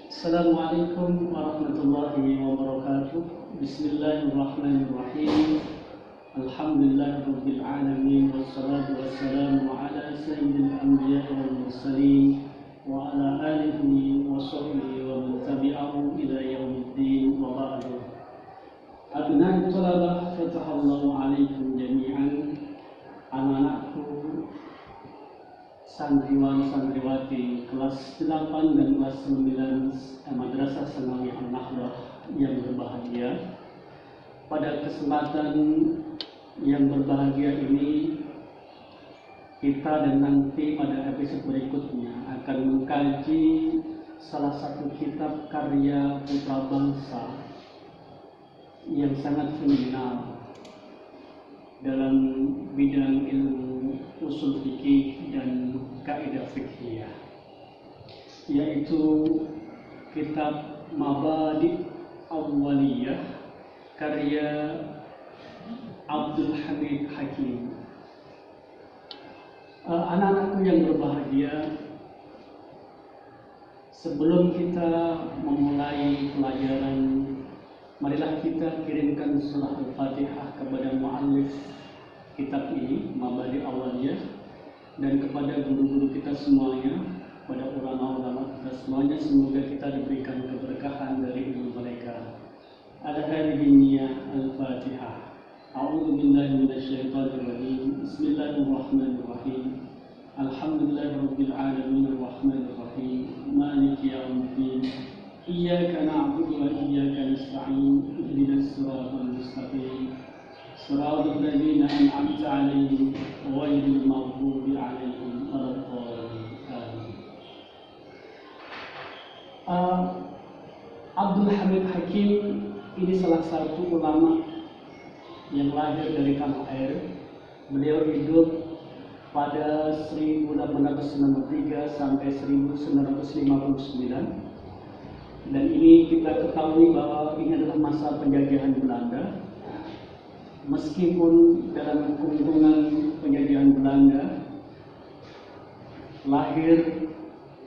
Assalamualaikum warahmatullahi wabarakatuh. Bismillahirrahmanirrahim. Alhamdulillahirabbil alamin wassalatu wassalamu ala sayyidil anbiya'i wal mursalin wa ala alihi wa sahbihi wa man tabi'ahum ila yaumiddin wa ba'du. Abna'u talabah fatahallahu alaikum jami'an. Anak-anakku santriwan-santriwati kelas 8 dan kelas 9 Madrasah Sanawiyah An-Nahdah yang berbahagia. Pada kesempatan yang berbahagia ini, kita dan nanti pada episode berikutnya akan mengkaji salah satu kitab karya putra bangsa yang sangat fenomenal dalam bidang ilmu usul fikih dan kaidah fikhiyah, yaitu kitab Mabadi' Awwaliyah karya Abdul Hamid Hakim. Anak-anakku yang berbahagia, sebelum kita memulai pelajaran, marilah kita kirimkan surah Al-Fatihah kepada muallif kitab ini, Mabadi' Awwaliyah, dan kepada guru-guru kita semuanya, pada ulama-ulama kita semuanya, semoga kita diberikan keberkahan dari ilmu mereka. Al-Hadiniyah Al-Fatihah. A'udzu billahi minasyaitonir rajim. Bismillahirrahmanirrahim. Alhamdulillahirabbil alamin arrahmanir rahim. Maliki yaumiddin. Iyyaka na'budu wa iyyaka nasta'in. Ihdinas siratal mustaqim. Shiratal ladzina an'amta 'alaihim ghairil maghdubi 'alaihim waladdallin. Abdul Hamid Hakim ini salah satu ulama yang lahir dari tanah air. Beliau hidup pada 1893 sampai 1959, dan ini kita ketahui bahwa ini adalah masa penjajahan Belanda. Meskipun dalam kunjungan penjajahan Belanda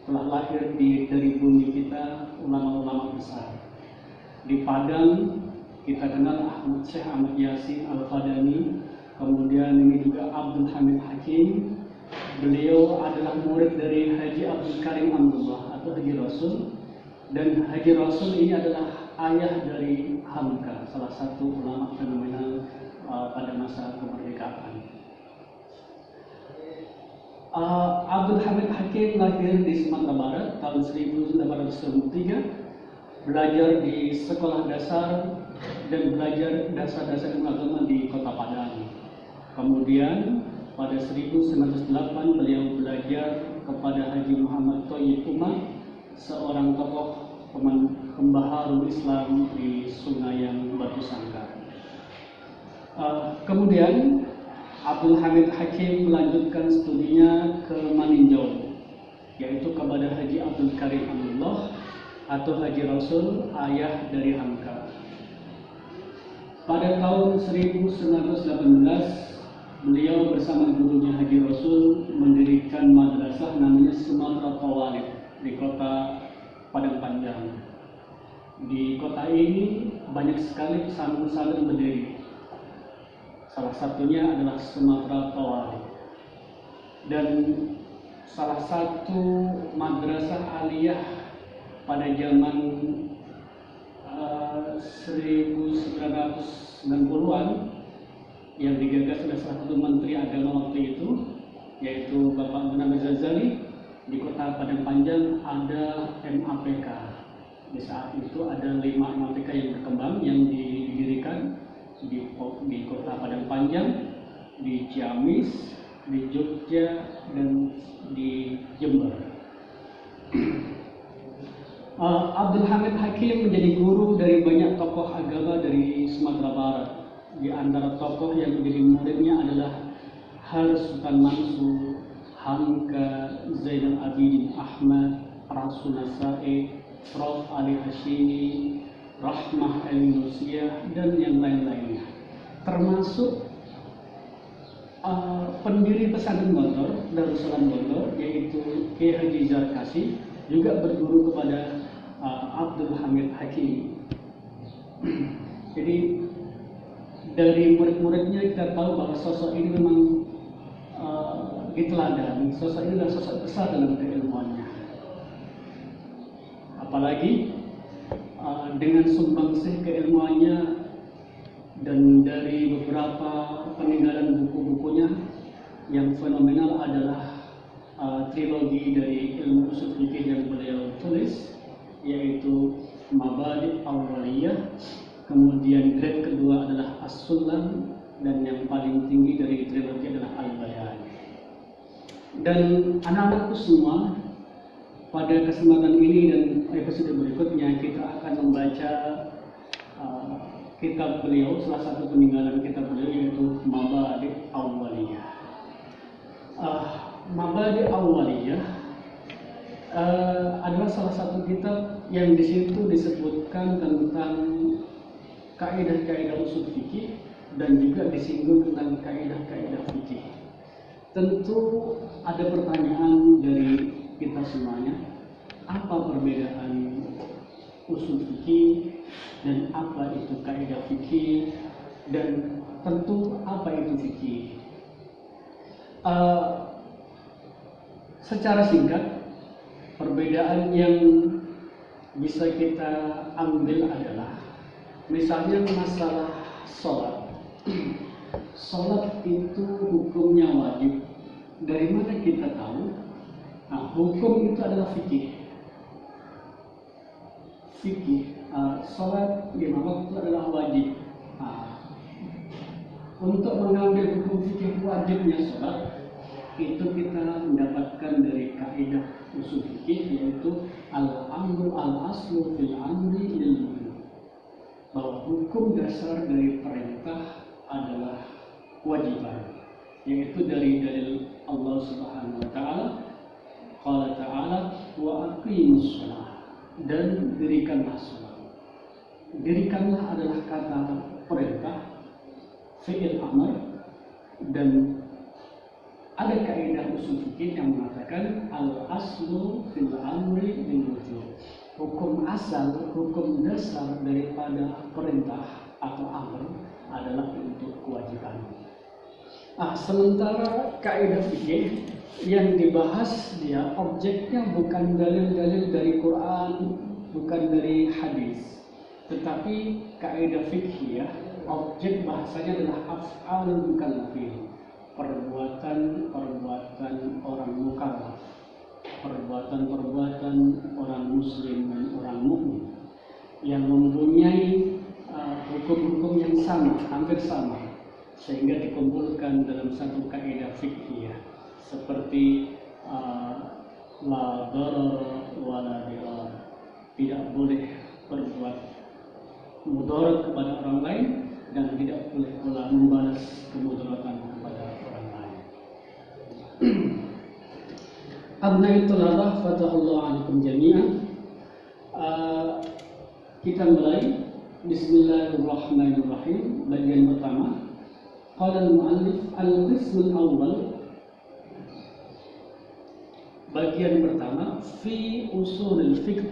telah lahir dari bumi kita ulama-ulama besar. Di Padang kita kenal Syekh Ahmad Yasin Al-Fadani, kemudian ini juga Abdul Hamid Hakim. Beliau adalah murid dari Haji Abdul Karim Amrullah atau Haji Rasul, dan Haji Rasul ini adalah ayah dari Hamka, salah satu ulama fenomenal pada masa kemerdekaan. Abdul Hamid Hakim lahir di Sumatera Barat tahun 1993, belajar di sekolah dasar dan belajar dasar-dasar ilmu agama di Kota Padang. Kemudian pada 1908 beliau belajar kepada Haji Muhammad Thayyib Umar, seorang tokoh pembaharu Islam di Sungayan Batu Sanggar. Kemudian Abdul Hamid Hakim melanjutkan studinya ke Maninjau, yaitu kepada Haji Abdul Karim Amrullah atau Haji Rasul, ayah dari Hamka. Pada tahun 1918 beliau bersama gurunya Haji Rasul mendirikan madrasah namanya Sumatera Tawalib di kota Padang Panjang. Di kota ini banyak sekali pesantren berdiri. Salah satunya adalah Sumatera Tawalib. Dan salah satu madrasah aliyah pada zaman 1990-an yang digagas oleh salah satu menteri agama waktu itu, yaitu Bapak Munawir Ghazali. Di kota Padang Panjang ada MAPK. Di saat itu ada 5 MAPK yang berkembang, yang didirikan di kota Padang Panjang, di Ciamis, di Jogja, dan di Jember. Abdul Hamid Hakim menjadi guru dari banyak tokoh agama dari Sumatera Barat. Di antara tokoh yang menjadi muridnya adalah Haris Sultan Mansur, Hamka, Zainal Abidin Ahmad, Rasul Said, Prof. Ali Hashimi, Rahmah El-Nusiah, dan yang lain-lainnya. Termasuk pendiri pesantren Gontor, Darussalam Gontor, yaitu Kiai Haji Zarkasi, juga berguru kepada Abdul Hamid Hakim. Jadi dari murid-muridnya kita tahu bahwa sosok ini memang diteladani. Sosok ini adalah sosok besar dalam keilmuannya. Apalagi dengan sumbangsih keilmuannya dan dari beberapa peninggalan buku-bukunya yang fenomenal adalah trilogi dari ilmu usul fikih yang beliau tulis, yaitu Mabadi' Awwaliyah, kemudian grade kedua adalah As-Sulam, dan yang paling tinggi dari trilogi adalah Al-Bayan. Dan anak-anakku semua, pada kesempatan ini dan episode berikutnya kita akan membaca kitab beliau, salah satu peninggalan kitab beliau, yaitu Mabadi' Awwaliyah. Mabadi' Awwaliyah adalah salah satu kitab yang di situ disebutkan tentang kaidah-kaidah usul fikih dan juga disinggung tentang kaidah-kaidah fikih. Tentu ada pertanyaan dari kita semuanya, apa perbedaan usul fikih dan apa itu kaidah fikih, dan tentu apa itu fikih. Secara singkat, perbedaan yang bisa kita ambil adalah misalnya masalah sholat. Sholat itu hukumnya wajib. Dari mana kita tahu? Nah, hukum itu adalah fikih. Sholat 5 waktu adalah wajib. Untuk mengambil hukum fikih wajibnya sholat, itu kita mendapatkan dari kaidah usul fikih, yaitu al-amru al-aslu fil amri lil wujub, bahwa hukum dasar dari perintah adalah kewajiban, yaitu dari dalil Allah Subhanahu wa taala, qala ta'ala wa aqimus shalah, dan dirikanlah salat. Dirikanlah adalah kata perintah, fi'il amr, dan ada kaidah usul fikih yang mengatakan al-aslu fil amri lil wujub. Hukum asal, hukum dasar daripada perintah atau amr adalah untuk kewajiban. Sementara kaidah fikih yang dibahas dia objeknya bukan dalil-dalil dari Quran, bukan dari hadis, tetapi kaidah fikih objek bahasanya adalah af'alul mukallafin, perbuatan-perbuatan orang mukallaf, perbuatan-perbuatan orang muslim dan orang mukmin yang mempunyai hukum-hukum yang sama, hampir sama, sehingga dikumpulkan dalam satu kaidah fikih, seperti la darar wa la dirar, tidak boleh berbuat mudarat kepada orang lain dan tidak boleh pula membalas kemudaratan kepada orang lain. Abnai tulabah fatahallahu alaikum jami'an. Kita mulai. Bismillahirrahmanirrahim. Bagian pertama, qala al-mu'allif al-qism al-awwal. Bagian pertama, fi usul al-fiqh,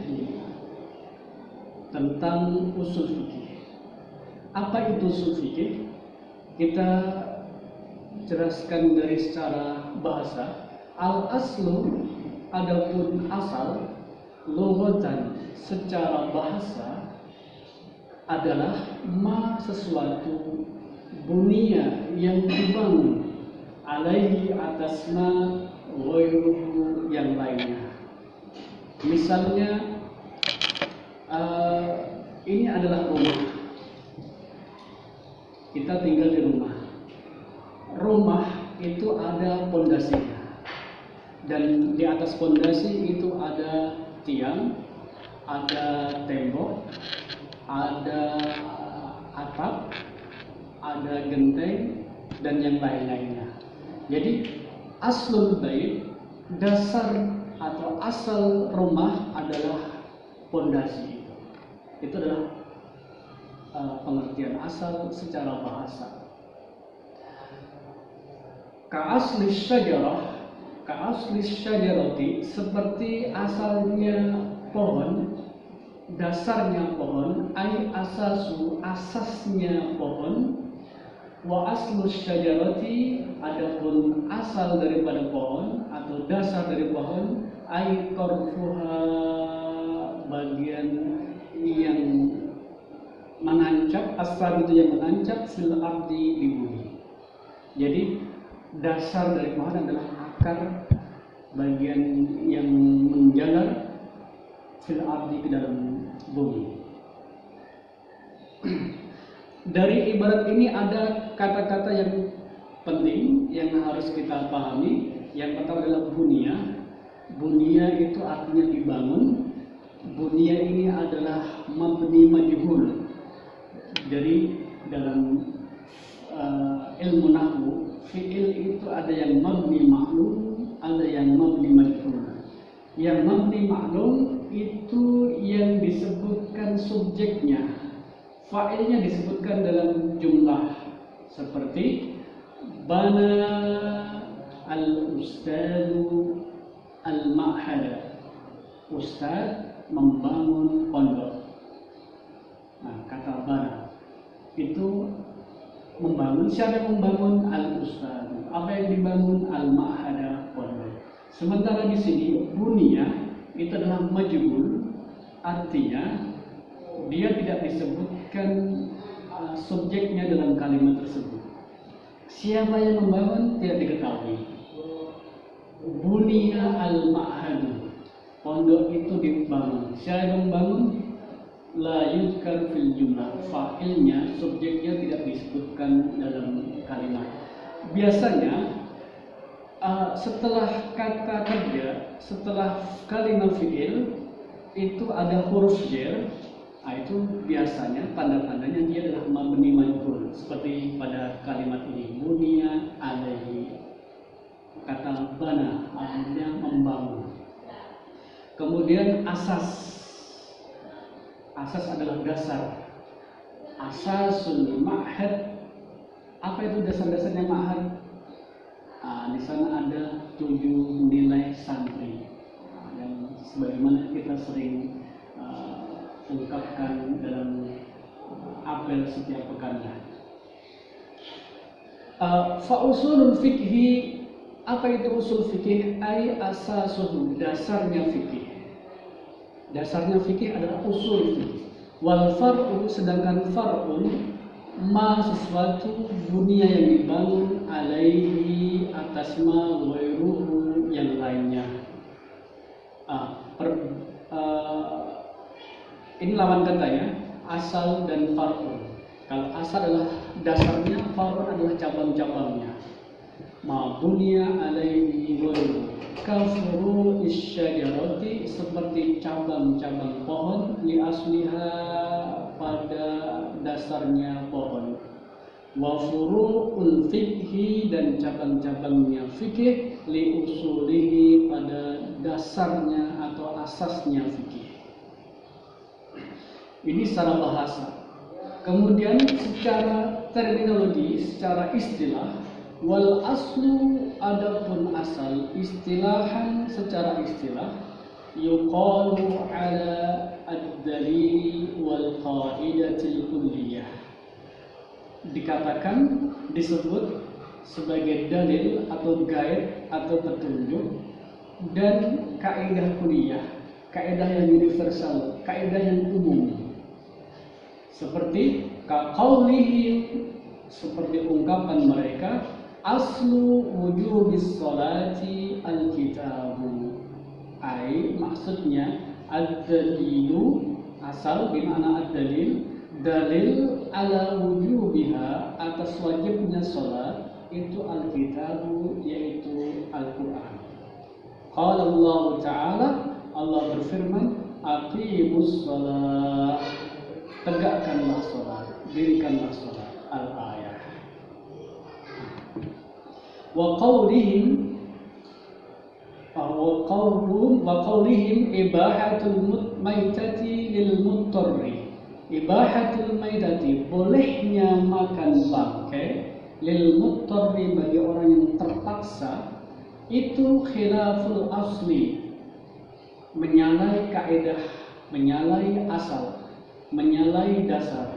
tentang usul fikih. Apa itu usul fikih? Kita jelaskan dari secara bahasa. Al-aslu, adapun asal, lughatan secara bahasa adalah ma sesuatu bunia yang dibangun alaihi atasna ghairuhu yang lainnya. Misalnya ini adalah rumah. Kita tinggal di rumah. Rumah itu ada pondasinya, dan di atas pondasi itu ada tiang, ada tembok, ada atap, ada genteng, dan yang lain-lainnya. Jadi aslul bait, dasar atau asal rumah adalah pondasi. Itu adalah pengertian asal secara bahasa. Ka'asli syajarati, seperti asalnya pohon. dasarnya pohon, ai asasu, asasnya pohon, wa aslu syajarati, adapun asal daripada pohon atau dasar dari pohon, ai tarfuha, bagian yang menancap, asal itu yang menancap, fil ardi, di bumi. Jadi dasar dari pohon adalah akar, bagian yang menjalar fil ardi, ke dalam bumi. Dari ibarat ini ada kata-kata yang penting yang harus kita pahami. Yang pertama adalah bunia. Bunia itu artinya dibangun. Bunia ini adalah mabni majhul. Dari dalam ilmu nahwu, fi'il itu ada yang mabni ma'lum, ada yang mabni majhul. Yang mabni ma'lum itu yang disebutkan subjeknya, fa'ilnya disebutkan dalam jumlah, seperti bana al-ustadu al-ma'hada, ustad membangun pondok. Nah, kata bana itu membangun. Siapa yang membangun? Al-ustadu. Apa yang dibangun? Al-ma'hada, pondok. Sementara di sini bunia itu adalah majhul, artinya dia tidak disebutkan subjeknya dalam kalimat tersebut. Siapa yang membangun tidak diketahui. Bunia al-ma'hadu, pondok itu dibangun. Siapa yang membangun? La yuzkar fil jumlah, fa'ilnya, subjeknya tidak disebutkan dalam kalimat. Biasanya setelah kata kerja, setelah kalimat fi'il itu ada huruf jar. Nah, itu biasanya tanda-tandanya dia adalah mabni majhul, seperti pada kalimat ini, bunia alaihi, kata bana artinya membangun. Kemudian asas adalah dasar. Asasul ma'had, apa itu dasar-dasarnya ma'had? Di sana ada 7 nilai santri, yang sebagaimana kita sering ungkapkan dalam apel setiap pekannya. Fa usulul fikhi, apa itu usul fikih? Ai asasuhu, dasarnya fikih. Dasarnya fikih adalah usul fikih. Wal far'u, sedangkan far'un ma, sesuatu, dunia yang dibangun, alaihi, atas ma, ghairuhu, yang lainnya. Ini lawan katanya, asal dan far'un. Kalau asal adalah dasarnya, far'un adalah cabang-cabangnya. Ma bunia alaihi ghairuhu, kafuru isyajarati, seperti cabang-cabang pohon, li asliha, pada dasarnya pohon. Wa furu'ul fikhi, dan cabang-cabangnya fikih, li usulihi, pada dasarnya atau asasnya fikih. Ini secara bahasa. Kemudian secara terminologi, secara istilah, wal aslu, adapun asal, istilahan, secara istilah, yuqalu ala ad-dalil wal qaidatil kulliyah, dikatakan, disebut sebagai dalil atau guide atau petunjuk, dan kaidah kuliah, kaidah yang universal, kaidah yang umum. Seperti kaqaulihim, seperti ungkapan mereka, aslu wujubis sholati al-kitabu, ai, maksudnya ad-dalilu, asal bermakna ad-dalil, dalil ala wujubiha, atas wajibnya sholat, itu al-kitabu, yaitu Al-Quran. Qala Allah Ta'ala, Allah berfirman, aqimus sholat, tegakkanlah sholat, dirikanlah sholat, al-ayah. Wa qawlihim ibahatul maitati lil muttarri, ibahatul maitati, bolehnya makan bangkai, lil muttarri, bagi orang yang terpaksa, itu khilaful asli, menyalahi kaidah menyalahi asal, menyalahi dasar,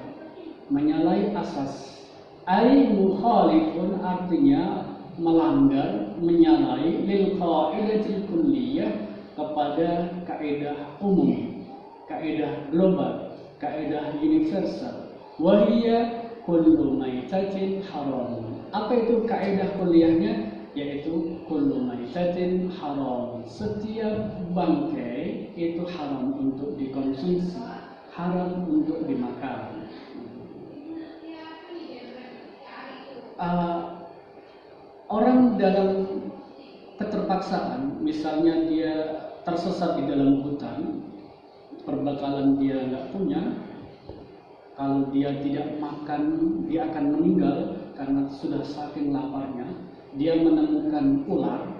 menyalahi asas. Ai mukhalifun artinya melanggar, menyalahi lil qaidatil kulliyah kepada kaidah umum, kaidah global, kaidah universal. Wa hiya kullu maitatin haram. Apa itu kaidah kuliahnya? Yaitu kullu maitatin haram. Setiap bangkai itu haram untuk dikonsumsi, haram untuk dimakan. Orang dalam keterpaksaan, misalnya dia tersesat di dalam hutan, perbekalan dia nggak punya, kalau dia tidak makan dia akan meninggal karena sudah saking laparnya. Dia menemukan ular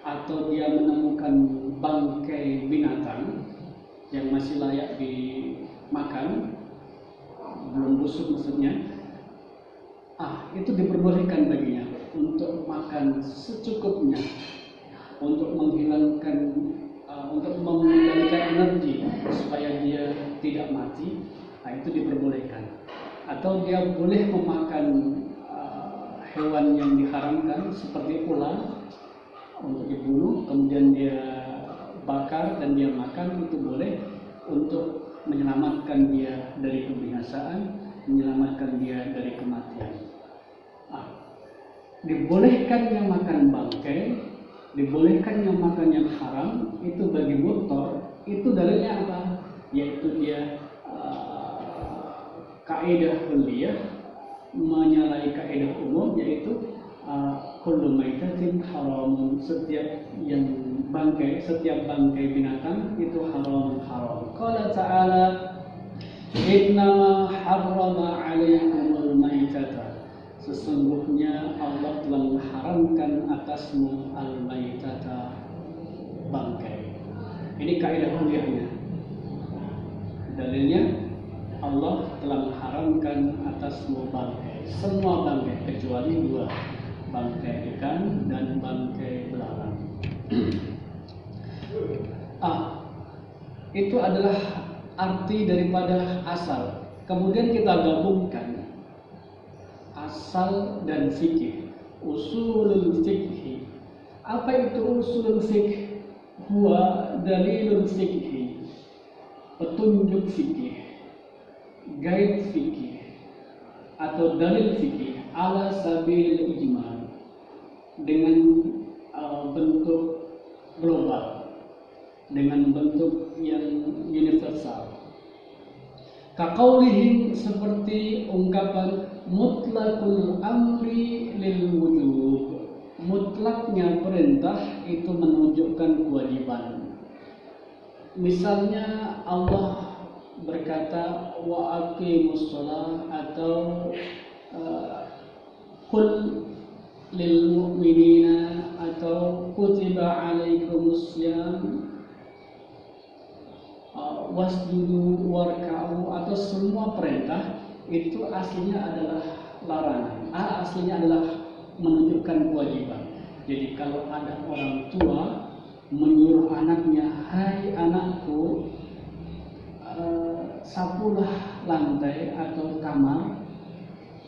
atau dia menemukan bangkai binatang yang masih layak dimakan, belum busuk maksudnya, itu diperbolehkan baginya untuk makan secukupnya, untuk menghilangkan, untuk mengembalikan energi supaya dia tidak mati. Itu diperbolehkan. Atau dia boleh memakan hewan yang diharamkan seperti ular untuk dibunuh, kemudian dia bakar dan dia makan, itu boleh untuk menyelamatkan dia dari kebinasaan, menyelamatkan dia dari kematian. Dibolehkannya makan bangkai, dibolehkannya makan yang haram, itu bagi motor, itu dalilnya apa? Yaitu dia kaidah kulliyah menyalahi kaidah umum, yaitu kullu maitatin haramun. Setiap bangkai binatang itu haram. Qala ta'ala inna harrama 'alaikumul maitata. Sesungguhnya Allah telah mengharamkan atasmu al-maitata, bangkai. Ini kaidah kulliyahnya. Dalilnya Allah telah mengharamkan atasmu bangkai, semua bangkai kecuali dua, bangkai ikan dan bangkai belalang. Itu adalah arti daripada asal. Kemudian kita gabungkan asal dan fikih, usulul fikih. Apa itu usulul fikih? Huwa dalilul fikih, petunjuk fikih, guide fikih atau dalil fikih ala sabil ijmal, dengan bentuk global, dengan bentuk yang universal. Kaqaulihim, seperti ungkapan mutlaqul amri lil wujub, mutlaknya perintah itu menunjukkan kewajiban. Misalnya Allah berkata wa aqimus shalah, atau qul lil mu'minina, atau kutiba alaikumus syiyam wasjudu warka'u, atau semua perintah itu aslinya adalah larangan, aslinya adalah menunjukkan kewajiban. Jadi kalau ada orang tua menyuruh anaknya, hai anakku, sapulah lantai atau kamar,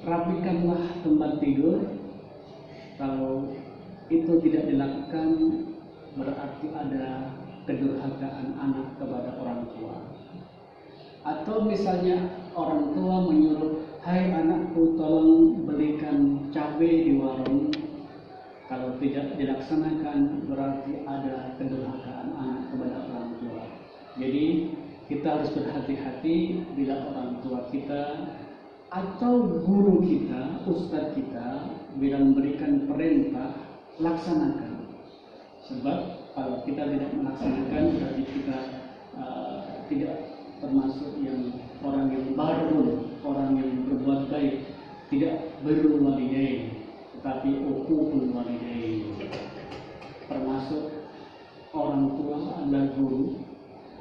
rapikanlah tempat tidur. Kalau itu tidak dilakukan, berarti ada kedurhakaan anak kepada orang tua. Atau misalnya orang tua menyuruh, hai anakku, tolong belikan cabai di warung. Kalau tidak dilaksanakan, berarti ada kedurhakaan anak kepada orang tua. Jadi kita harus berhati-hati bila orang tua kita atau guru kita, ustadz kita, bila memberikan perintah, laksanakan. Sebab kalau kita tidak melaksanakan, berarti kita tidak termasuk yang orang yang baru, orang yang berbuat baik, tidak birrul walidain, tetapi uququl walidain. Termasuk orang tua adalah guru,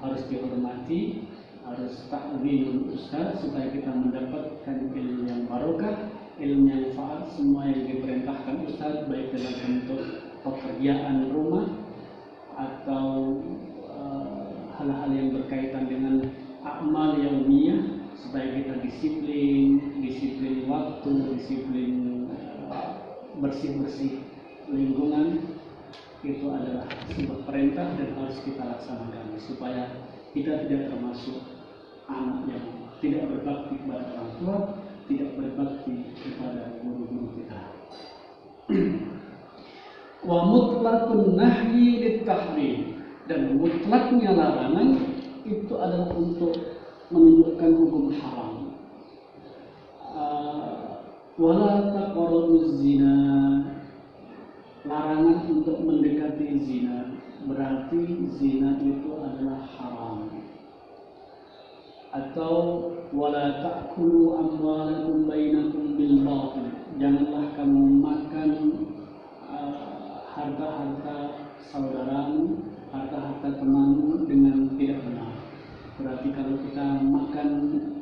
harus dihormati, harus ta'zimul ustaz, supaya kita mendapatkan ilmu yang barokah, ilmu yang manfaat. Semua yang diperintahkan ustaz, baik dalam bentuk pekerjaan rumah atau hal-hal yang berkaitan dengan amal yaumiyah supaya kita disiplin waktu, disiplin bersih-bersih lingkungan. Itu adalah sebuah perintah dan harus kita laksanakan supaya kita tidak termasuk anak yang tidak berbakti kepada orang tua, tidak berbakti kepada guru-guru kita. Wa mutlaqun nahyi lit-tahrim, dan mutlaknya larangan itu adalah untuk menunjukkan hukum haram. Wala taqrabuz zina, larangan untuk mendekati zina, berarti zina itu adalah haram. Atau wala ta'kulu amwalakum bainakum bil batil, janganlah kamu makan harta-harta saudaramu, harta-harta temanmu dengan tidak benar. Berarti kalau kita makan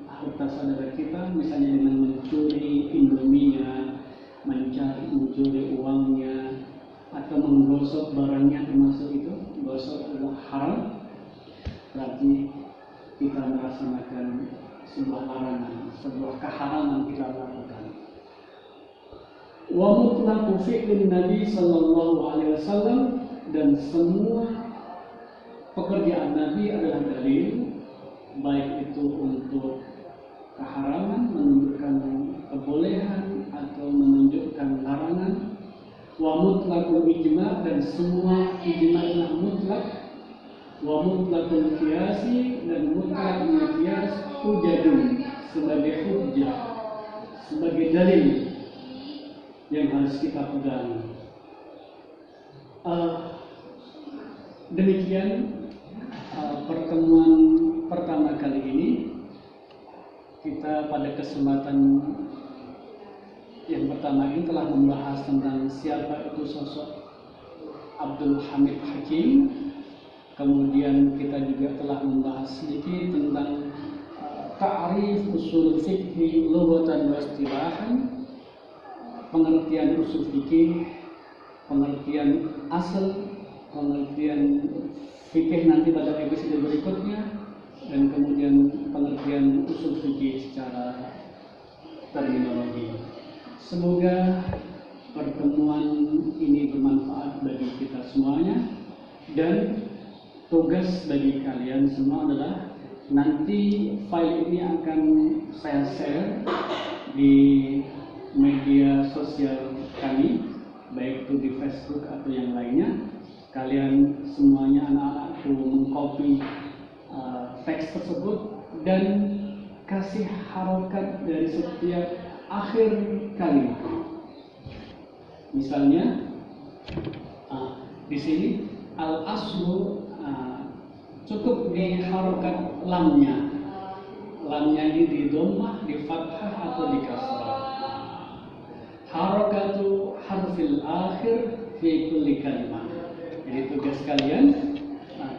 harta saudara kita, misalnya dengan mencuri indominya, mencuri uangnya, atau menggosok barangnya, termasuk itu, gosok adalah haram, berarti kita melaksanakan sebuah larangan, sebuah keharaman kita lakukan. Wa mutlaqu fi'lin Nabi sallallahu alaihi wasallam, dan semua pekerjaan Nabi adalah dalil, baik itu untuk keharaman, menunjukkan kebolehan atau menunjukkan larangan. Wa mutlaqul ijma', dan semua ijma' adalah mutlak. Wa mutlaqul qiyasi, dan mutlaqul qiyas hujjatun, sebagai hujjah, sebagai dalil yang harus kita pegang. Demikian pertemuan pertama kali ini. Kita pada kesempatan yang pertama ini telah membahas tentang siapa itu sosok Abdul Hamid Hakim. Kemudian kita juga telah membahas sedikit tentang ta'rif usul fikih lughatan wa istilahan, pengertian usul fikih, pengertian asal, pengertian fikih nanti pada episode berikutnya, dan kemudian pengertian usul fikih secara terminologi. Semoga pertemuan ini bermanfaat bagi kita semuanya, dan tugas bagi kalian semua adalah nanti file ini akan saya share di media sosial kami, baik itu di Facebook atau yang lainnya. Kalian semuanya, anak-anakku, mengcopy teks tersebut dan kasih harokat dari setiap akhir kalimat. Misalnya di sini al-aslu, cukup di harokat lamnya. Lamnya ini di dhammah, di fathah atau di kasrah. Harokatu harfil akhir fi kulli kalimah. Jadi tugas kalian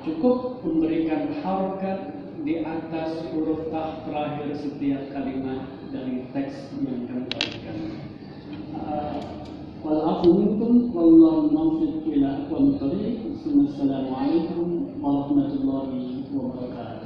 cukup memberikan harokat di atas huruf terakhir setiap kalimat dari teks yang kami bacakan. Wal-'afwu minkum wallahu muwaffiq ila aqwamit thoriq. Wassalamualaikum warahmatullahi wabarakatuh.